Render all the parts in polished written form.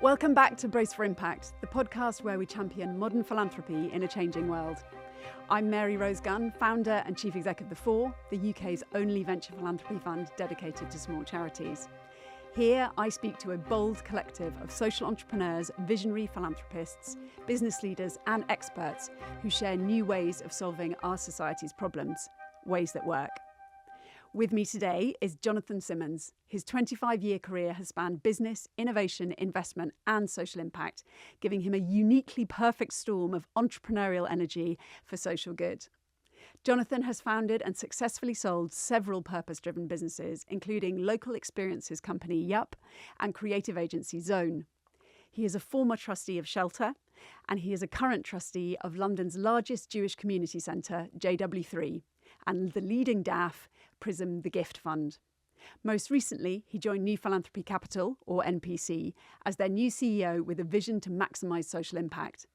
Welcome back to Brace for Impact, the podcast where we champion modern philanthropy in a changing world. I'm Mary Rose Gunn, founder and chief exec of The Four, the UK's only venture philanthropy fund dedicated to small charities. Here, I speak to a bold collective of social entrepreneurs, visionary philanthropists, business leaders and experts who share new ways of solving our society's problems, ways that work. With me today is Jonathan Simmons. His 25-year career has spanned business, innovation, investment and social impact, giving him a uniquely perfect storm of entrepreneurial energy for social good. Jonathan has founded and successfully sold several purpose-driven businesses, including local experiences company Yup and creative agency Zone. He is a former trustee of Shelter, and he is a current trustee of London's largest Jewish community centre, JW3, and the leading DAF, Prism the Gift Fund. Most recently, he joined New Philanthropy Capital, or NPC, as their new CEO with a vision to maximise social impact.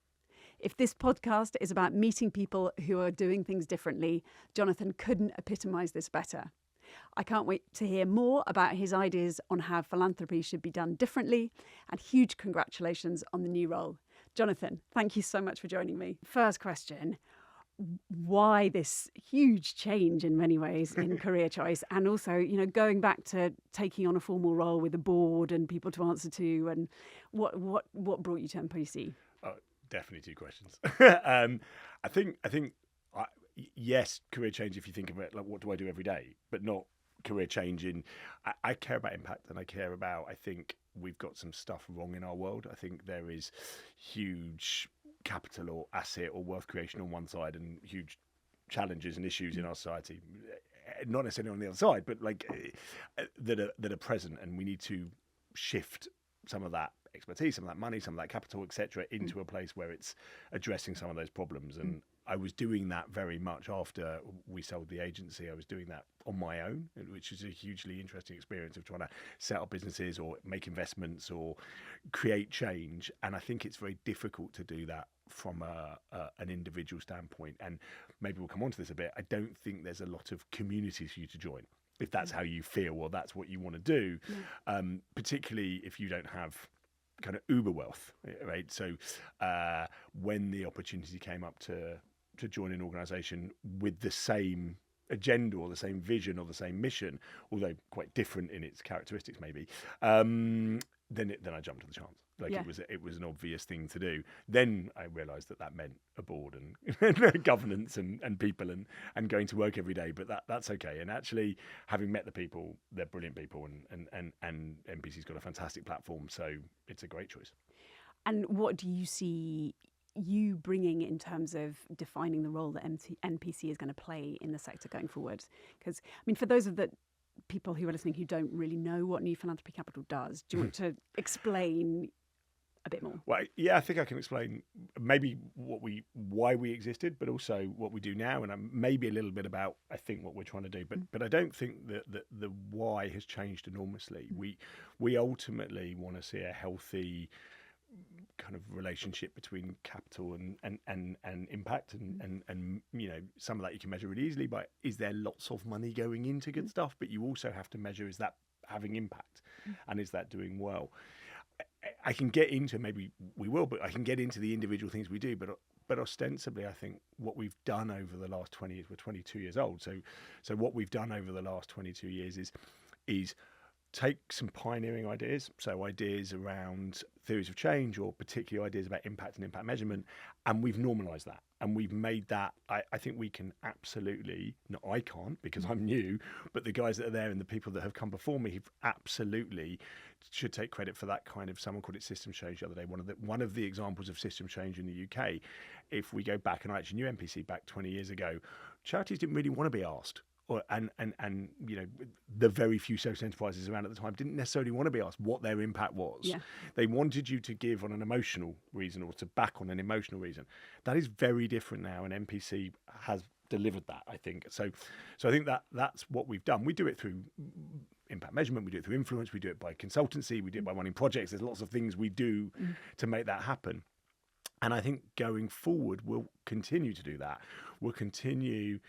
If this podcast is about meeting people who are doing things differently, Jonathan couldn't epitomise this better. I can't wait to hear more about his ideas on how philanthropy should be done differently, and huge congratulations on the new role. Jonathan, thank you so much for joining me. First question, why this huge change in many ways in career choice, and also, going back to taking on a formal role with a board and people to answer to, and what brought you to NPC? Definitely two questions. I think yes, career change if you think of it like what do I do every day, but not career change in. I care about impact, and I care about. I think we've got some stuff wrong in our world. I think there is huge capital or asset or wealth creation on one side, and huge challenges and issues in our society, not necessarily on the other side, but that are present, and we need to shift some of that expertise, some of that money, some of that capital, etc., into a place where it's addressing some of those problems. And I was doing that very much after we sold the agency. I was doing that on my own, which is a hugely interesting experience of trying to set up businesses or make investments or create change. And I think it's very difficult to do that from an individual standpoint. And maybe we'll come on to this a bit. I don't think there's a lot of communities for you to join if that's how you feel or that's what you want to do, particularly if you don't have kind of uber wealth, right? So when the opportunity came up to join an organisation with the same agenda or the same vision or the same mission, although quite different in its characteristics maybe, then I jumped at the chance. It was an obvious thing to do. Then I realised that meant a board and governance and people and going to work every day. But that's okay. And actually, having met the people, they're brilliant people, and NPC's got a fantastic platform, so it's a great choice. And what do you see you bringing in terms of defining the role that NPC is going to play in the sector going forward? Because for those of the people who are listening who don't really know what New Philanthropy Capital does, do you want to explain a bit more? Well, yeah, I think I can explain maybe why we existed, but also what we do now, and maybe a little bit about I think what we're trying to do. But I don't think that the why has changed enormously. We ultimately want to see a healthy kind of relationship between capital and impact, and some of that you can measure really easily by is there lots of money going into good stuff, but you also have to measure is that having impact and is that doing well. I can get into, maybe we will, but I can get into the individual things we do, but ostensibly I think what we've done over the last 20 years, we're 22 years old, so what we've done over the last 22 years is take some pioneering ideas, so ideas around theories of change or particularly ideas about impact and impact measurement, and we've normalised that. And we've made that, I think we can absolutely, no, I can't because I'm new, but the guys that are there and the people that have come before me have absolutely should take credit for that kind of, someone called it system change the other day. One of the examples of system change in the UK, if we go back, and I actually knew NPC back 20 years ago, charities didn't really want to be asked. And the very few social enterprises around at the time didn't necessarily want to be asked what their impact was. Yeah. They wanted you to give on an emotional reason or to back on an emotional reason. That is very different now, and NPC has delivered that, I think. So I think that's what we've done. We do it through impact measurement, we do it through influence, we do it by consultancy, we do it by running projects. There's lots of things we do to make that happen. And I think going forward, we'll continue to do that. We'll continue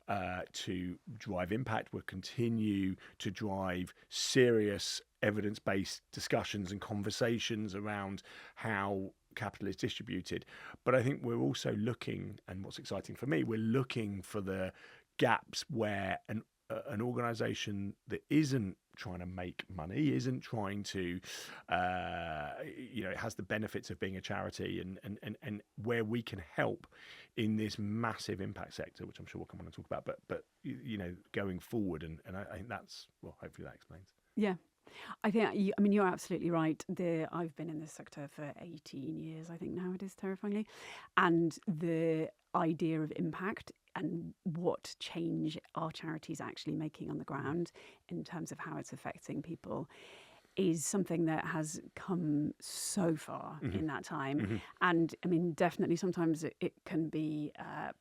to drive impact. We'll continue to drive serious evidence-based discussions and conversations around how capital is distributed. But I think we're also looking, and what's exciting for me, we're looking for the gaps where an organisation that isn't trying to make money, isn't trying to, it has the benefits of being a charity, and where we can help in this massive impact sector, which I'm sure we'll come on and talk about, but going forward, and I think that's, well, hopefully that explains. Yeah. I think, you're absolutely right. I've been in this sector for 18 years, I think now it is, terrifyingly. And the idea of impact and what change are charities actually making on the ground in terms of how it's affecting people is something that has come so far in that time. And definitely sometimes it can be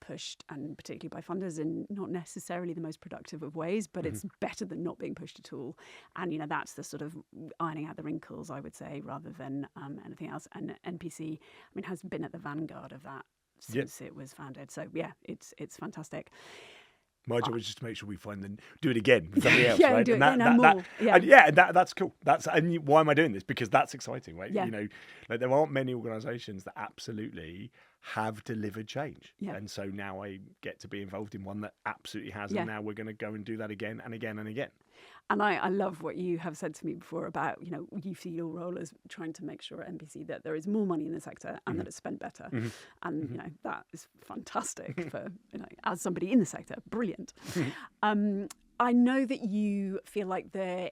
pushed, and particularly by funders, in not necessarily the most productive of ways, but it's better than not being pushed at all. And that's the sort of ironing out the wrinkles, I would say, rather than anything else. And NPC has been at the vanguard of that since it was founded. So yeah, it's fantastic. My job is just to make sure we do it again with somebody else, right? Do it That's cool. And why am I doing this? Because that's exciting, right? Yeah. There aren't many organisations that absolutely have delivered change, and so now I get to be involved in one that absolutely has, and now we're going to go and do that again and again and again. And I love what you have said to me before about, you see your role as trying to make sure at NPC that there is more money in the sector and that it's spent better. And, that is fantastic for, as somebody in the sector, brilliant. I know that you feel like there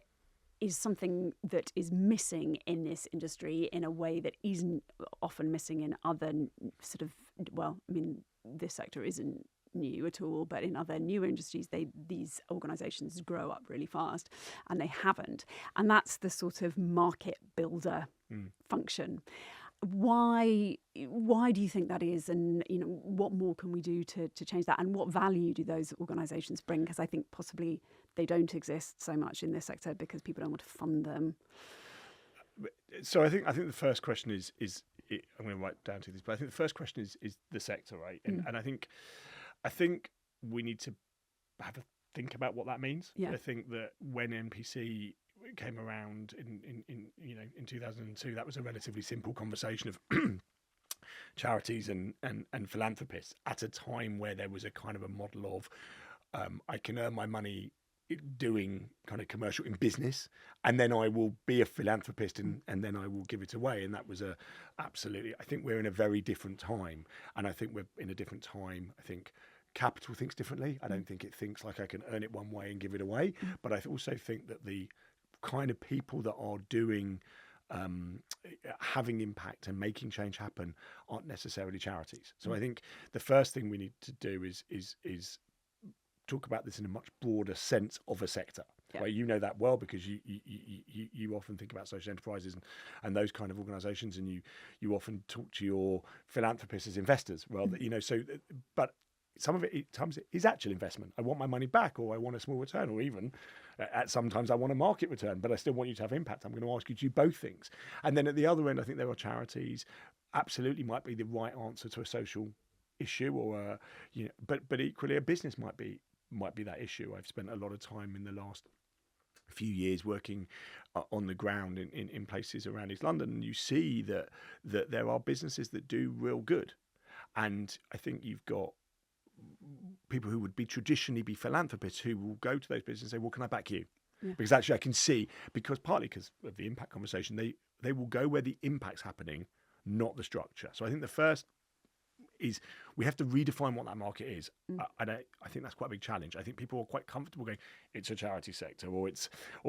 is something that is missing in this industry in a way that isn't often missing in other sort of, this sector isn't new at all, but in other new industries, these organisations grow up really fast, and they haven't. And that's the sort of market builder function. Why do you think that is? And what more can we do to change that? And what value do those organisations bring? Because I think possibly they don't exist so much in this sector because people don't want to fund them. So I think the first question is I'm going to write down to this, but I think the first question is the sector, right? And I think we need to have a think about what that means. I think that when NPC came around in 2002, that was a relatively simple conversation of charities and philanthropists at a time where there was a kind of a model of I can earn my money doing kind of commercial in business, and then I will be a philanthropist and then I will give it away. And that was absolutely, I think we're in a very different time, and I think we're in a different time. I think capital thinks differently. I don't think it thinks like I can earn it one way and give it away. But I also think that the kind of people that are doing having impact and making change happen aren't necessarily charities. So I think the first thing we need to do is talk about this in a much broader sense of a sector. Right? You know that well because you often think about social enterprises and those kind of organisations, and you often talk to your philanthropists as investors. Well, but some of it is actual investment. I want my money back, or I want a small return, or even at sometimes I want a market return, but I still want you to have impact. I'm going to ask you to do both things. And then at the other end, I think there are charities absolutely might be the right answer to a social issue, or but equally a business might be that issue. I've spent a lot of time in the last few years working on the ground in places around East London, and you see that there are businesses that do real good. And I think you've got people who would traditionally be philanthropists who will go to those businesses and say, well, can I back you? Because actually I can see, partly because of the impact conversation, they will go where the impact's happening, not the structure. So I think the first is we have to redefine what that market is. I think that's quite a big challenge. I think people are quite comfortable going, it's a charity sector, or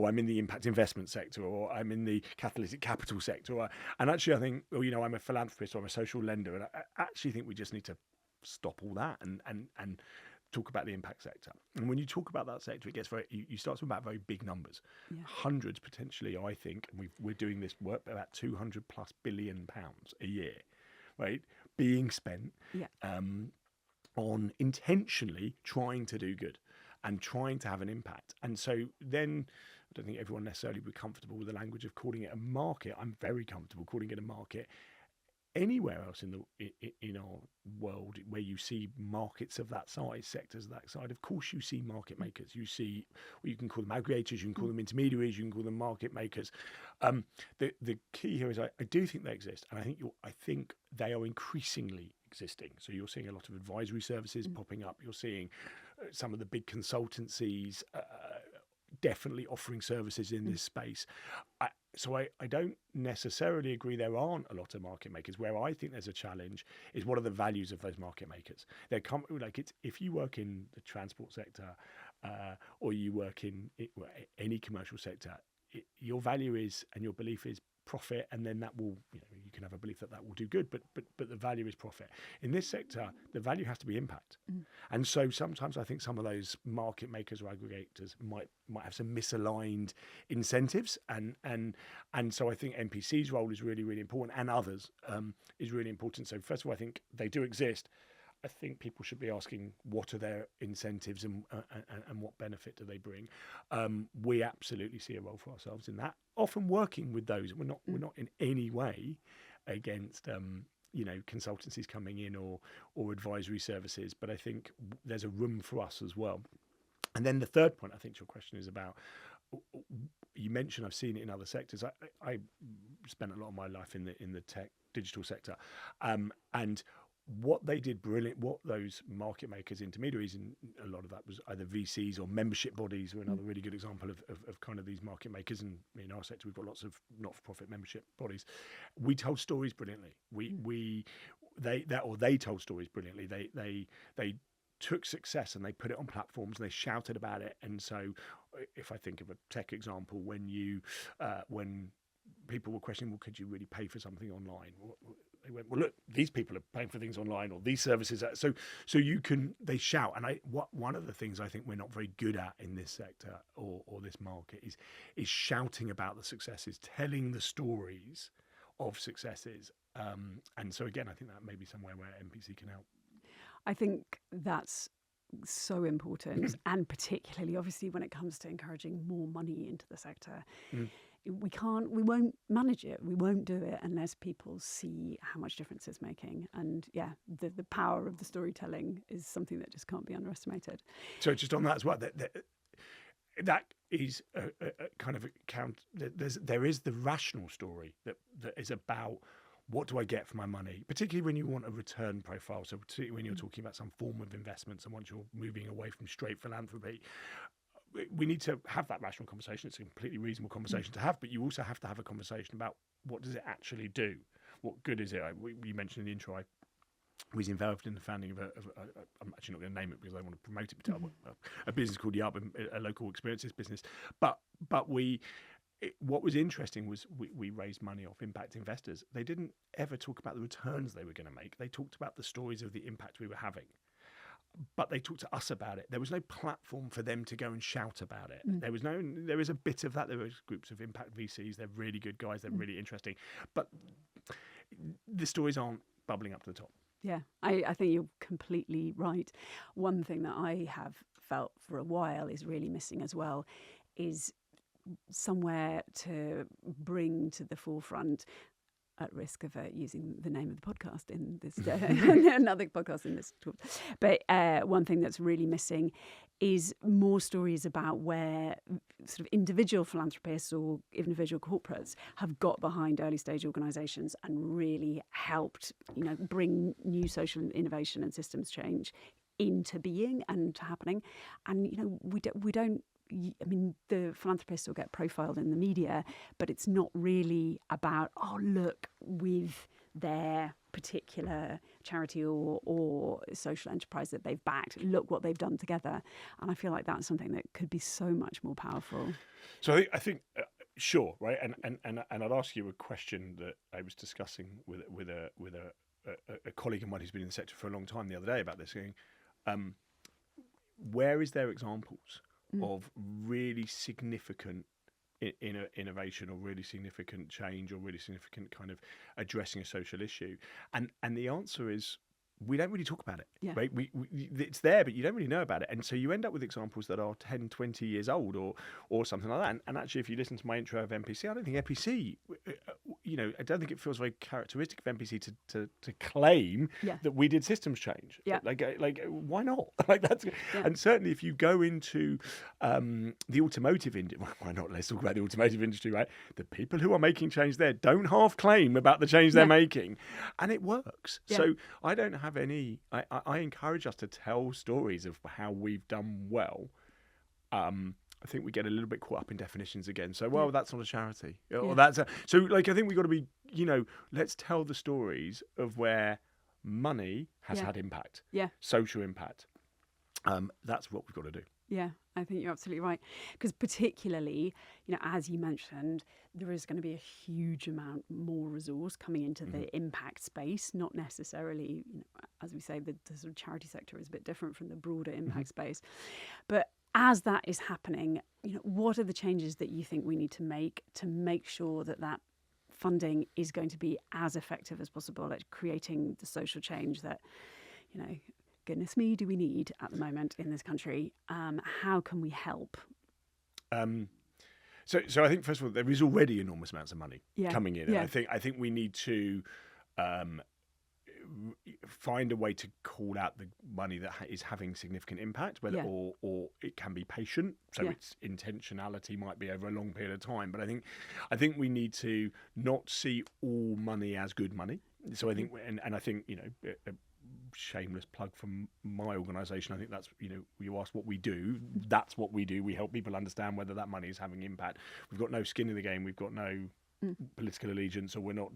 I'm in the impact investment sector, or I'm in the catalytic capital sector. And actually I think, I'm a philanthropist or I'm a social lender. And I actually think we just need to stop all that and talk about the impact sector. And when you talk about that sector, it gets you start talking about very big numbers, hundreds potentially. I think, and we're doing this work about 200+ billion pounds a year, right, being spent on intentionally trying to do good and trying to have an impact. And so then I don't think everyone necessarily would be comfortable with the language of calling it a market. I'm very comfortable calling it a market. anywhere else in our world where you see markets of that size, sectors of that size, of course you see market makers. You see, well, you can call them aggregators, you can call them intermediaries, you can call them market makers. The key here is I do think they exist, and I think they are increasingly existing. So you're seeing a lot of advisory services popping up. You're seeing some of the big consultancies definitely offering services in this space. So I don't necessarily agree there aren't a lot of market makers. Where I think there's a challenge is what are the values of those market makers? If you work in the transport sector or you work in any commercial sector, your value is and your belief is profit, and then that will, you can have a belief that will do good, but the value is profit. In this sector, the value has to be impact. And so sometimes I think some of those market makers or aggregators might have some misaligned incentives, and so I think NPC's role is really, really important, and others is really important. So first of all, I think they do exist. I think people should be asking what are their incentives and what benefit do they bring. We absolutely see a role for ourselves in that. Often working with those, we're not in any way against consultancies coming in or advisory services, but I think there's a room for us as well. And then the third point, I think, to your question is about. You mentioned I've seen it in other sectors. I spent a lot of my life in the tech digital sector, and what they did brilliant, what those market makers, intermediaries, and a lot of that was either VCs or membership bodies were another really good example of kind of these market makers. And in our sector, we've got lots of not-for-profit membership bodies. We told stories brilliantly. They told stories brilliantly. They took success and they put it on platforms and they shouted about it. And so if I think of a tech example, when people were questioning, well, could you really pay for something online? They went, well, look, these people are paying for things online, or these services. So they shout. And one of the things I think we're not very good at in this sector or this market is shouting about the successes, telling the stories of successes. And so again, I think that may be somewhere where NPC can help. I think that's so important, and particularly obviously when it comes to encouraging more money into the sector. We won't manage it. We won't do it unless people see how much difference it's making. And the power of the storytelling is something that just can't be underestimated. So just on that as well, that is a kind of account. There is the rational story that is about what do I get for my money, particularly when you want a return profile. So particularly when you're talking about some form of investments and once you're moving away from straight philanthropy. We need to have that rational conversation. It's a completely reasonable conversation to have, but you also have to have a conversation about what does it actually do? What good is it? You mentioned in the intro, I was involved in the founding of I'm actually not going to name it because I want to promote it, but a business called Yub, a local experiences business. But what was interesting was we raised money off impact investors. They didn't ever talk about the returns they were going to make. They talked about the stories of the impact we were having. But they talked to us about it. There was no platform for them to go and shout about it. There is a bit of that. There was groups of impact VCs. They're really good guys. They're really interesting. But the stories aren't bubbling up to the top. Yeah, I think you're completely right. One thing that I have felt for a while is really missing as well is somewhere to bring to the forefront, at risk of using the name of the podcast in this another podcast in this talk. But one thing that's really missing is more stories about where sort of individual philanthropists or individual corporates have got behind early stage organisations and really helped, bring new social innovation and systems change into being and to happening. And we don't. I mean, the philanthropists will get profiled in the media, but it's not really about, look, with their particular charity or social enterprise that they've backed, look what they've done together. And I feel like that's something that could be so much more powerful. So I think sure, right? And I'd ask you a question that I was discussing with a colleague of mine who's been in the sector for a long time the other day about this, going, where is there examples of really significant innovation or really significant change or really significant kind of addressing a social issue? And the answer is we don't really talk about it, right? It's there, but you don't really know about it. And so you end up with examples that are 10, 20 years old or something like that. And actually, if you listen to my intro of NPC, I don't think NPC, I don't think it feels very characteristic of NPC to claim that we did systems change. Yeah. Like why not? Like that's and certainly if you go into the automotive industry, why not? Let's talk about the automotive industry, right? The people who are making change there don't half claim about the change they're making, and it works. Yeah. So I don't have any. I encourage us to tell stories of how we've done well. I think we get a little bit caught up in definitions again. So, well, that's not a charity, or that's so. Like, I think we got to be, let's tell the stories of where money has had impact, social impact. That's what we've got to do. Yeah, I think you're absolutely right. Because particularly, as you mentioned, there is going to be a huge amount more resource coming into the impact space, not necessarily, as we say, the sort of charity sector is a bit different from the broader impact space. But as that is happening, what are the changes that you think we need to make sure that funding is going to be as effective as possible at creating the social change that, goodness me, do we need at the moment in this country? How can we help? So I think, first of all, there is already enormous amounts of money coming in. And I think we need to find a way to call out the money that is having significant impact, or it can be patient. So its intentionality might be over a long period of time. But I think we need to not see all money as good money. So I think, and I think, a shameless plug from my organisation. I think that's, you asked what we do. That's what we do. We help people understand whether that money is having impact. We've got no skin in the game. We've got no political allegiance, or we're not,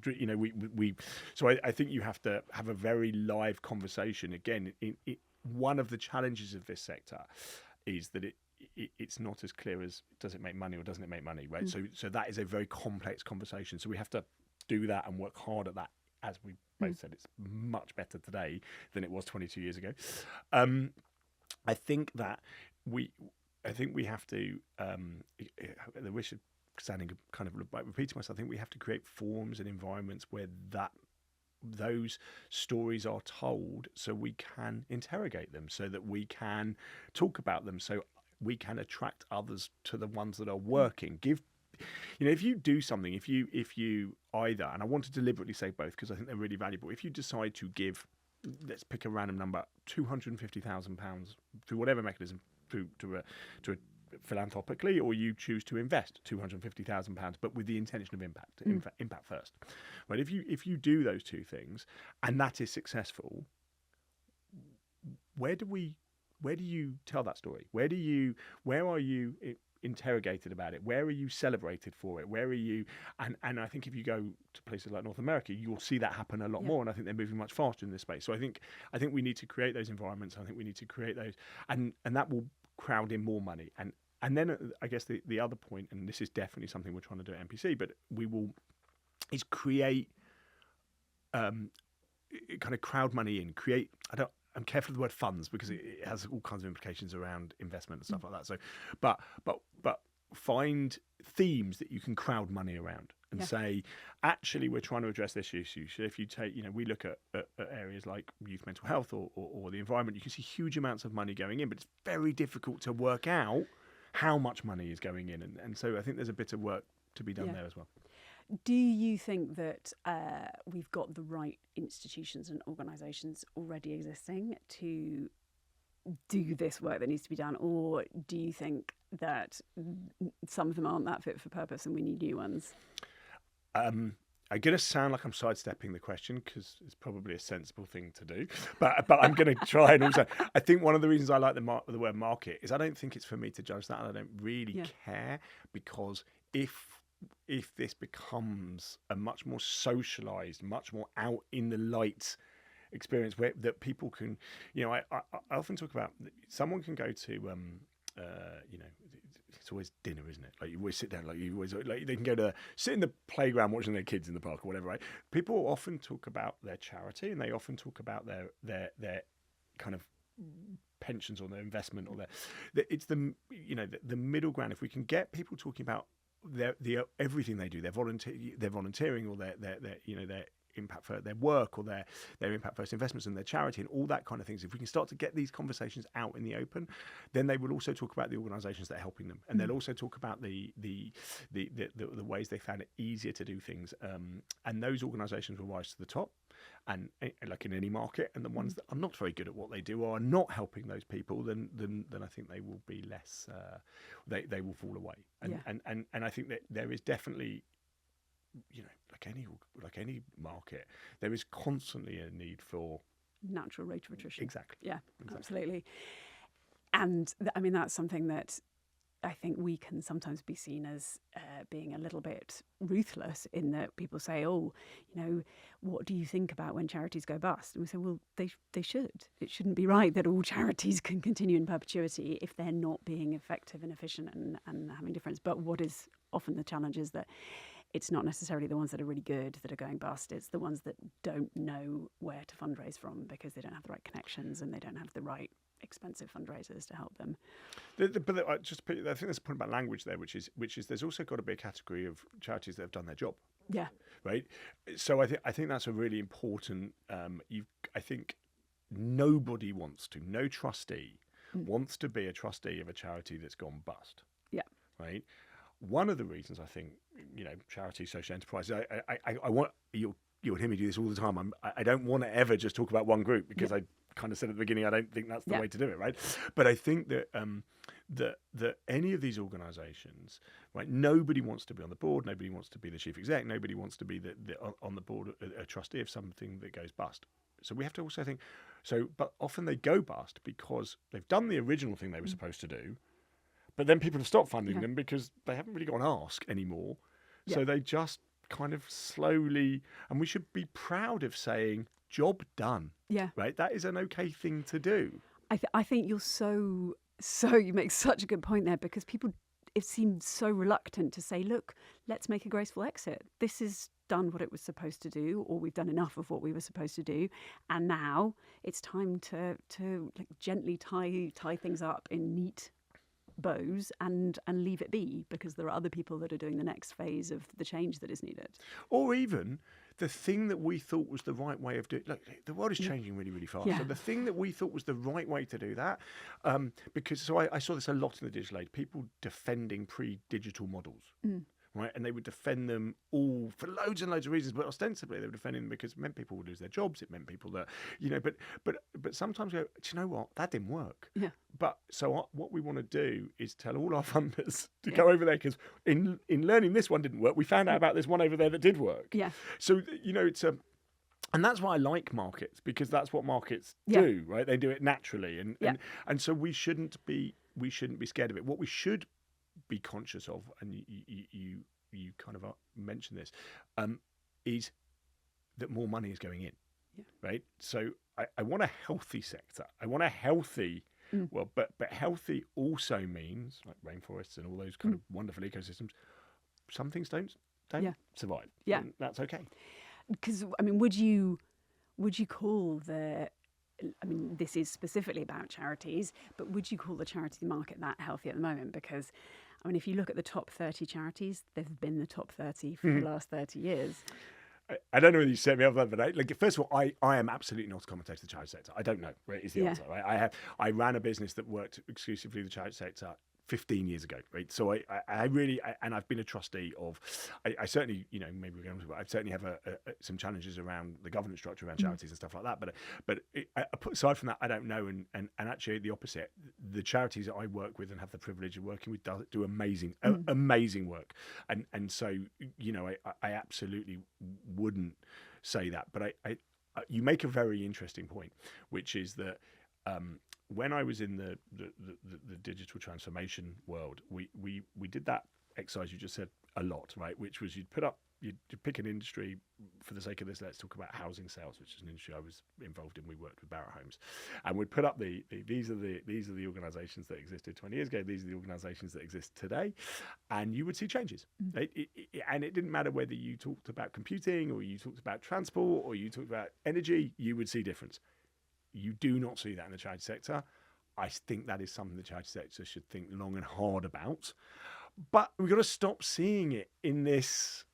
so I think you have to have a very live conversation. Again, one of the challenges of this sector is that it's not as clear as does it make money or doesn't it make money, right? So that is a very complex conversation. So we have to do that and work hard at that. As we both said, it's much better today than it was 22 years ago. I think that we have to, the wish of sounding kind of like repeating myself, I think we have to create forms and environments where those stories are told, so we can interrogate them, so that we can talk about them, so we can attract others to the ones that are working. If you do something, if you either, and I want to deliberately say both because I think they're really valuable, if you decide to give, let's pick a random number, £250,000 through whatever mechanism to a philanthropically, or you choose to invest £250,000, but with the intention of impact first, right? If you do those two things and that is successful, where do you tell that story? Where are you interrogated about it? Where are you celebrated for it? Where are you? And I think if you go to places like North America, you'll see that happen a lot more. And I think they're moving much faster in this space. So I think we need to create those environments. I think we need to create those, and that will crowd in more money. And then I guess the other point, and this is definitely something we're trying to do at NPC, but is create kind of crowd money in. I'm careful of the word funds because it has all kinds of implications around investment and stuff like that. So, but find themes that you can crowd money around and say, actually, we're trying to address this issue. So if you take, we look at areas like youth mental health or the environment, you can see huge amounts of money going in, but it's very difficult to work out how much money is going in. And so I think there's a bit of work to be done there as well. Do you think that we've got the right institutions and organisations already existing to do this work that needs to be done? Or do you think that some of them aren't that fit for purpose and we need new ones? I'm going to sound like I'm sidestepping the question because it's probably a sensible thing to do, but I'm going to try. And also, I think one of the reasons I like the word market is I don't think it's for me to judge that, and I don't really care, because if this becomes a much more socialized, much more out in the light experience where that people can, I often talk about someone can go to, it's always dinner, isn't it? Like you always sit down, they can go to sit in the playground watching their kids in the park or whatever, right? People often talk about their charity, and they often talk about their kind of pensions or their investment or it's the middle ground. If we can get people talking about their everything they do, their volunteering or their impact for their work or their impact first investments and their charity and all that kind of things. If we can start to get these conversations out in the open, then they will also talk about the organisations that are helping them, and they'll also talk about the ways they found it easier to do things, and those organisations will rise to the top. And like in any market, and the ones that are not very good at what they do or are not helping those people, then I think they will be less. They will fall away. And I think that there is definitely, like any market, there is constantly a need for natural rate of attrition. Exactly. Yeah, absolutely. And that's something that I think we can sometimes be seen as being a little bit ruthless, in that people say, oh, what do you think about when charities go bust? And we say, well, they should. It shouldn't be right that all charities can continue in perpetuity if they're not being effective and efficient and having difference. But what is often the challenge is that it's not necessarily the ones that are really good that are going bust. It's the ones that don't know where to fundraise from because they don't have the right connections and they don't have the right expensive fundraisers to help them. But I think there's a point about language there, which is there's also got to be a category of charities that have done their job. Yeah. Right. So I think that's a really important. I think nobody wants to. No trustee wants to be a trustee of a charity that's gone bust. Yeah. Right. One of the reasons I think charities, social enterprises. I want you'll hear me do this all the time. I don't want to ever just talk about one group because I kind of said at the beginning I don't think that's the way to do it, right? But I think that that any of these organisations, right? Nobody wants to be on the board. Nobody wants to be the chief exec. Nobody wants to be on the board a trustee of something that goes bust. So we have to also think. But often they go bust because they've done the original thing they were supposed to do, but then people have stopped funding them because they haven't really got an ask anymore. So they just kind of slowly, and we should be proud of saying, job done. Yeah. Right? That is an okay thing to do. I think you're so you make such a good point there, because people, it seems so reluctant to say, look, let's make a graceful exit. This has done what it was supposed to do, or we've done enough of what we were supposed to do, and now it's time to like gently tie things up in neat bows and leave it be, because there are other people that are doing the next phase of the change that is needed. Or even the thing that we thought was the right way of doing. Look, the world is changing really, really fast. So the thing that we thought was the right way to do that, because I saw this a lot in the digital age, people defending pre-digital models. Right, and they would defend them all for loads and loads of reasons, but ostensibly they were defending them because it meant people would lose their jobs. It meant people that, but sometimes go, do you know what? That didn't work. Yeah. But so what we want to do is tell all our funders to go over there, because in learning this one didn't work, we found out about this one over there that did work. Yeah. So it's a. And that's why I like markets, because that's what markets do, right? They do it naturally, and so we shouldn't be scared of it. What we should be conscious of, and you kind of mentioned this, is that more money is going in, right? So I want a healthy sector. I want a healthy, but healthy also means, like rainforests and all those kind of wonderful ecosystems, some things don't survive. Yeah, and that's okay. Because would you call this is specifically about charities, but would you call the charity market that healthy at the moment? Because if you look at the top 30 charities, they've been the top 30 for the last 30 years. I don't know whether you set me up for that, but first of all, I am absolutely not a commentator of the charity sector. I don't know, right, is the answer, right? I ran a business that worked exclusively in the charity sector 15 years ago, right? So I really, and I've been a trustee of, I certainly, maybe we're going to, I certainly have some challenges around the governance structure around charities and stuff like that. But aside from that, I don't know. And actually the opposite, the charities that I work with and have the privilege of working with do amazing work. And so, I absolutely wouldn't say that. But you make a very interesting point, which is that, when I was in the digital transformation world, we did that exercise you just said a lot, right? Which was you'd pick an industry. For the sake of this, let's talk about housing sales, which is an industry I was involved in. We worked with Barratt Homes, and we'd put up these are the organisations that existed 20 years ago. These are the organisations that exist today, and you would see changes. And it didn't matter whether you talked about computing or you talked about transport or you talked about energy. You would see difference. You do not see that in the charity sector. I think that is something the charity sector should think long and hard about. But we've got to stop seeing it in this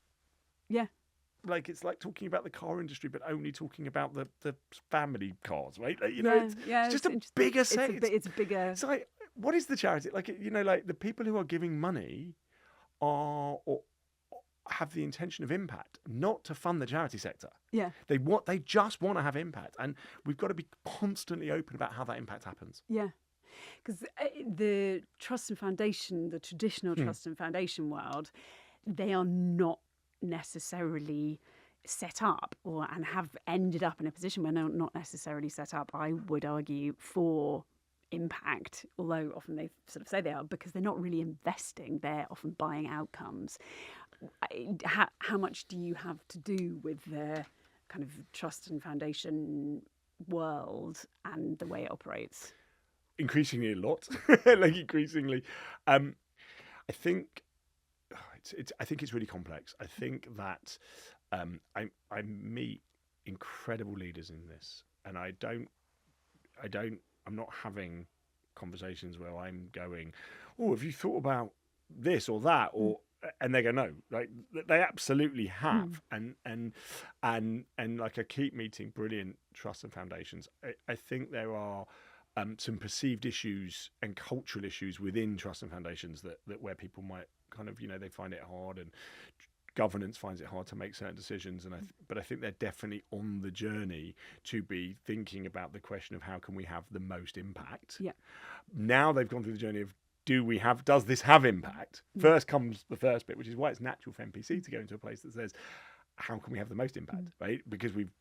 like it's like talking about the car industry, but only talking about the family cars, right? Like, it's just a bigger set. It's bigger. It's like, what is the charity? Like, like the people who are giving money are or have the intention of impact, not to fund the charity sector. Yeah. They just want to have impact, and we've got to be constantly open about how that impact happens. Yeah. Because the trust and foundation, the traditional trust and foundation world, they are not necessarily set up and have ended up in a position where they're not necessarily set up, I would argue, for impact, although often they sort of say they are, because they're not really investing, they're often buying outcomes. How much do you have to do with the kind of trust and foundation world and the way it operates? Increasingly a lot, like increasingly. I think it's really complex. I think that I meet incredible leaders in this, and I'm not having conversations where I'm going, oh, have you thought about this or that, or and they go, no, like they absolutely have, and like I keep meeting brilliant trusts and foundations. I think there are some perceived issues and cultural issues within trusts and foundations that where people might kind of, they find it hard, and governance finds it hard to make certain decisions. And but I think they're definitely on the journey to be thinking about the question of how can we have the most impact. Yeah. Now they've gone through the journey of, does this have impact? First comes the first bit, which is why it's natural for NPC to go into a place that says, how can we have the most impact, right? Because we've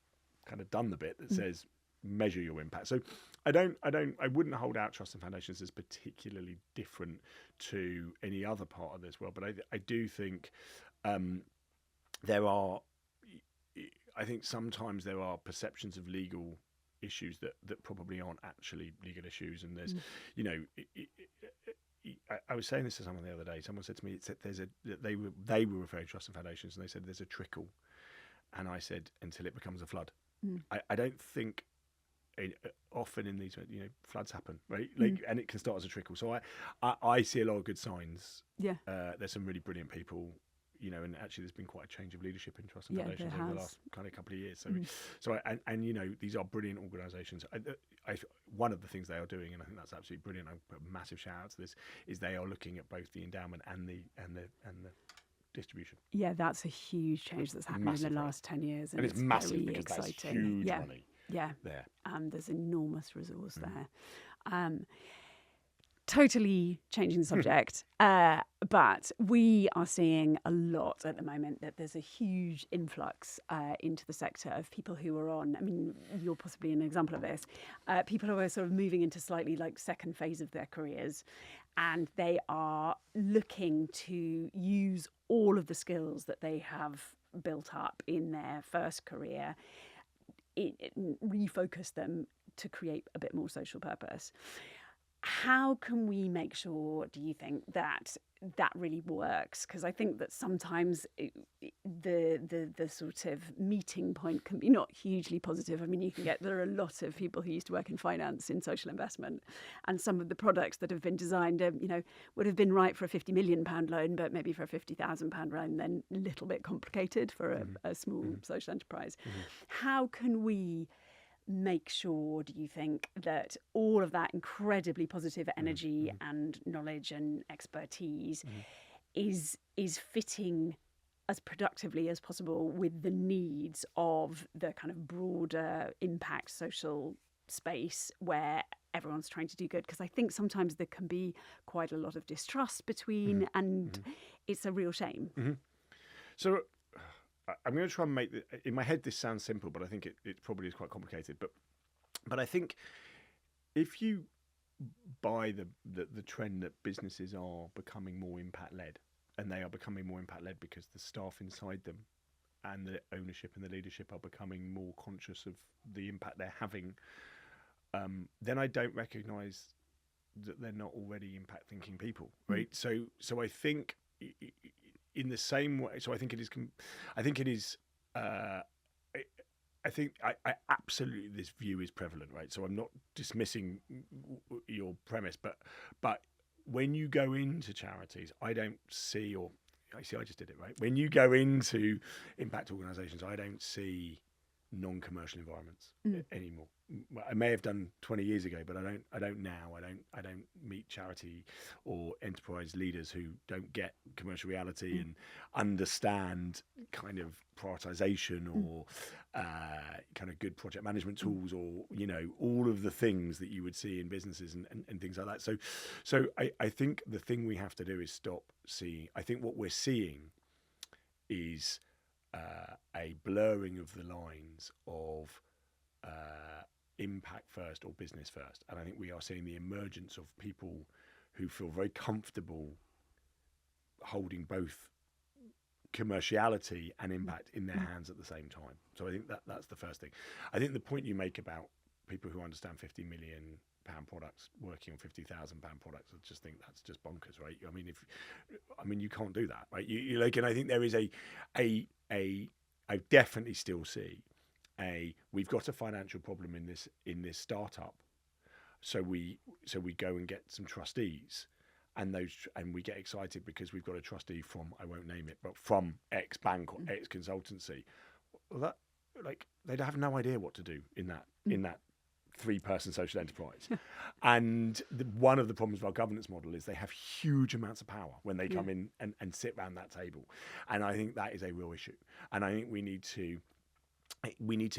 kind of done the bit that says, measure your impact. So I wouldn't hold out trusts and foundations as particularly different to any other part of this world, but I do think I think sometimes there are perceptions of legal issues that probably aren't actually legal issues, and there's I was saying this to someone the other day. Someone said to me, they were referring to trusts and foundations, and they said there's a trickle, and I said until it becomes a flood. I don't think often in these floods happen, right? Like, and it can start as a trickle. So I see a lot of good signs. Yeah. There's some really brilliant people, and actually there's been quite a change of leadership in trusts and foundations over the last kind of couple of years. So these are brilliant organisations. One of the things they are doing, and I think that's absolutely brilliant, I put a massive shout out to this, is they are looking at both the endowment and the distribution. Yeah, that's a huge change that's happened in the last 10 years, and it's massive very because exciting. That's huge money. Yeah, there. There's enormous resource there. Totally changing the subject, but we are seeing a lot at the moment that there's a huge influx into the sector of people who are on, I mean, you're possibly an example of this, people who are sort of moving into slightly like second phase of their careers, and they are looking to use all of the skills that they have built up in their first career, refocus them to create a bit more social purpose. How can we make sure, do you think, that really works? Because I think that sometimes the sort of meeting point can be not hugely positive. I mean, there are a lot of people who used to work in finance in social investment, and some of the products that have been designed, would have been right for a £50 million loan, but maybe for a £50,000 loan, then a little bit complicated for a small social enterprise. How can we make sure, do you think, that all of that incredibly positive energy and knowledge and expertise is fitting as productively as possible with the needs of the kind of broader impact social space where everyone's trying to do good? Because I think sometimes there can be quite a lot of distrust between, and it's a real shame. So I'm going to try and make in my head this sounds simple, but I think it probably is quite complicated. But I think if you buy the trend that businesses are becoming more impact led, and they are becoming more impact led because the staff inside them and the ownership and the leadership are becoming more conscious of the impact they're having, then I don't recognise that they're not already impact thinking people, right? So I think in the same way, so I think I absolutely, this view is prevalent, right? So I'm not dismissing your premise, but when you go into charities, I don't see, or I just did it, right? When you go into impact organisations, I don't see non-commercial environments anymore. I may have done 20 years ago, but I don't now. I don't meet charity or enterprise leaders who don't get commercial reality and understand kind of prioritization or kind of good project management tools, or all of the things that you would see in businesses and things like that. So I think the thing we have to do is stop seeing. I think what we're seeing is a blurring of the lines of impact first or business first. And I think we are seeing the emergence of people who feel very comfortable holding both commerciality and impact in their hands at the same time. So I think that's the first thing. I think the point you make about people who understand £50 million products working on £50,000 products, I just think that's just bonkers, right? I mean you can't do that, right? You like, and I think there is I definitely still see we've got a financial problem in this startup, so we go and get some trustees, and we get excited because we've got a trustee from, I won't name it, but from X bank or X consultancy. Well, that, like, they'd have no idea what to do in that 3-person social enterprise. And one of the problems of our governance model is they have huge amounts of power when they come in and sit around that table. And I think that is a real issue. And I think we need to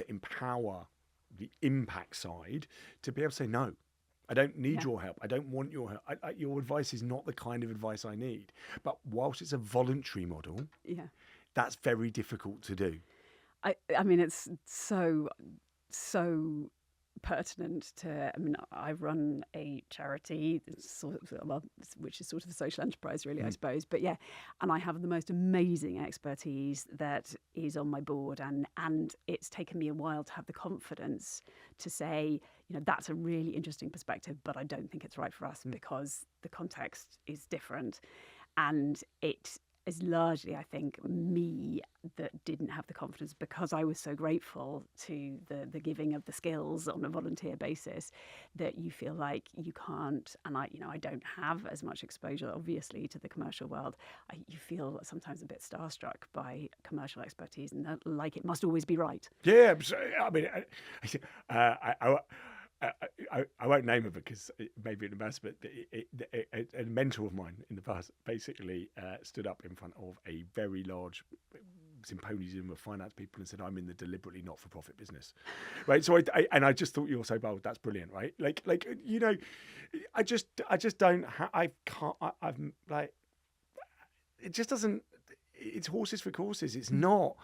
empower the impact side to be able to say, no, I don't need your help. I don't want your help. Your advice is not the kind of advice I need. But whilst it's a voluntary model, that's very difficult to do. I mean, it's so pertinent to. I mean, I run a charity, which is sort of a social enterprise, really, I suppose. But and I have the most amazing expertise that is on my board, and it's taken me a while to have the confidence to say, that's a really interesting perspective, but I don't think it's right for us because the context is different, and it is largely, I think, me that didn't have the confidence because I was so grateful to the giving of the skills on a volunteer basis that you feel like you can't, and I don't have as much exposure, obviously, to the commercial world. You feel sometimes a bit starstruck by commercial expertise and like it must always be right. Yeah, I mean, I won't name it because it may be an embarrassment, but a mentor of mine in the past basically stood up in front of a very large symposium of finance people and said, I'm in the deliberately not-for-profit business, right? So I just thought, you're so bold, that's brilliant, right? Like I just don't I'm like, it just doesn't, it's horses for courses. It's not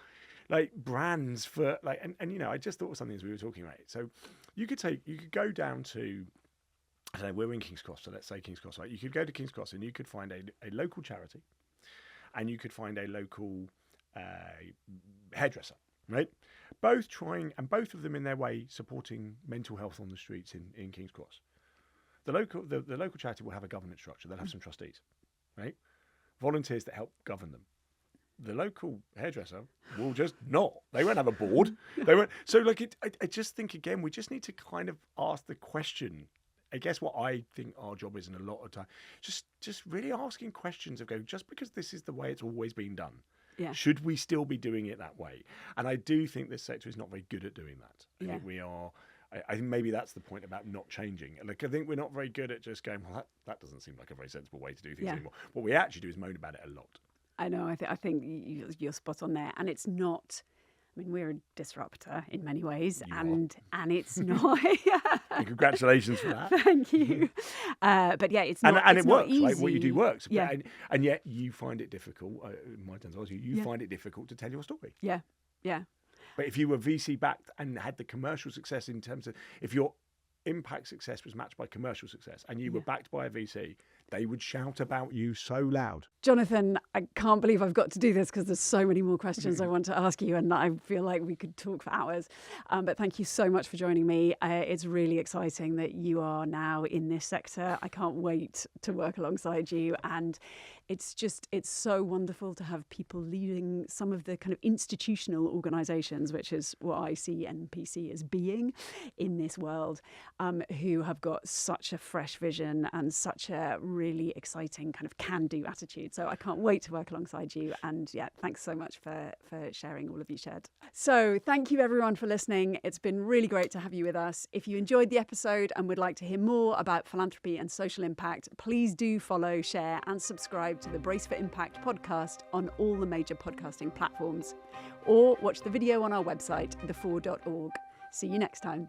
like brands for like, and I just thought of something as we were talking about it. So you could go down to, I don't know, we're in King's Cross, so let's say King's Cross, right? You could go to King's Cross and you could find a local charity, and you could find a local hairdresser, right? Both of them in their way supporting mental health on the streets in King's Cross. The local charity will have a governance structure. They'll have some trustees, right? Volunteers that help govern them. The local hairdresser will just not. They won't have a board. They won't. So, like, I just think, again, we just need to kind of ask the question. I guess what I think our job is in a lot of time, just really asking questions of just because this is the way it's always been done, should we still be doing it that way? And I do think this sector is not very good at doing that. I think we are. I think maybe that's the point about not changing. Like, I think we're not very good at just going, well, that doesn't seem like a very sensible way to do things anymore. What we actually do is moan about it a lot. I know. I think you're spot on there, and it's not. I mean, we're a disruptor in many ways, and it's not. Congratulations for that. Thank you. But it's not. And it's it works. Not easy. Like, what you do works. Yeah. And yet you find it difficult. My turn to ask you. You find it difficult to tell your story. Yeah. Yeah. But if you were VC backed and had the commercial success in terms of, if your impact success was matched by commercial success, and you were backed by a VC, they would shout about you so loud. Jonathan, I can't believe I've got to do this because there's so many more questions I want to ask you, and I feel like we could talk for hours. But thank you so much for joining me. It's really exciting that you are now in this sector. I can't wait to work alongside you. And it's so wonderful to have people leading some of the kind of institutional organisations, which is what I see NPC as being in this world, who have got such a fresh vision and such a really exciting kind of can-do attitude. So I can't wait to work alongside you. And yeah, thanks so much for sharing all of you shared. So thank you everyone for listening. It's been really great to have you with us. If you enjoyed the episode and would like to hear more about philanthropy and social impact, please do follow, share and subscribe to the Brace for Impact podcast on all the major podcasting platforms, or watch the video on our website, the4.org. See you next time.